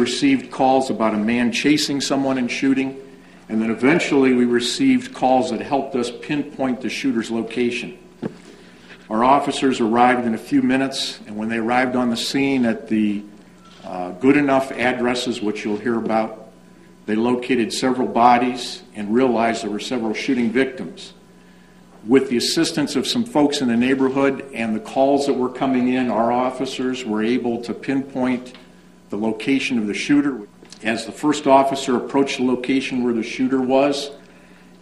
received calls about a man chasing someone and shooting, and then eventually we received calls that helped us pinpoint the shooter's location. Our officers arrived in a few minutes, and when they arrived on the scene at the good enough addresses, which you'll hear about, they located several bodies and realized there were several shooting victims. With the assistance of some folks in the neighborhood and the calls that were coming in, our officers were able to pinpoint the location of the shooter. As the first officer approached the location where the shooter was,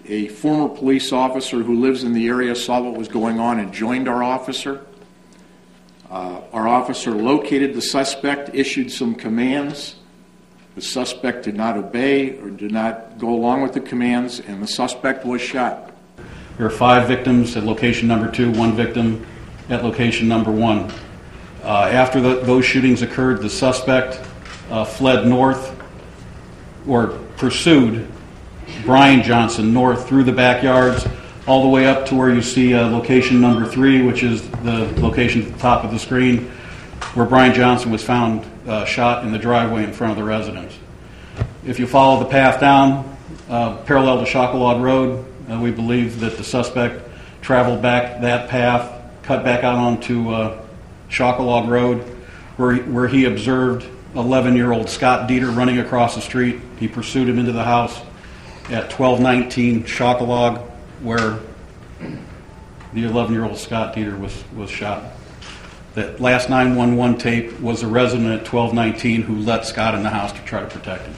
a former police officer who lives in the area saw what was going on and joined our officer. Our officer located the suspect, issued some commands. The suspect did not obey or did not go along with the commands, and the suspect was shot. There are 5 victims at location number 2, 1 victim at location number 1. After those shootings occurred, the suspect fled north, or pursued Brian Johnson north through the backyards, all the way up to where you see location number 3, which is the location at the top of the screen, where Brian Johnson was found shot in the driveway in front of the residence. If you follow the path down, parallel to Chocolate Road, we believe that the suspect traveled back that path, cut back out onto Chocolate Road, where he observed 11-year-old Scott Dieter running across the street. He pursued him into the house at 1219 Chocolate, where the 11-year-old Scott Dieter was shot. That last 911 tape was a resident at 1219 who let Scott in the house to try to protect him.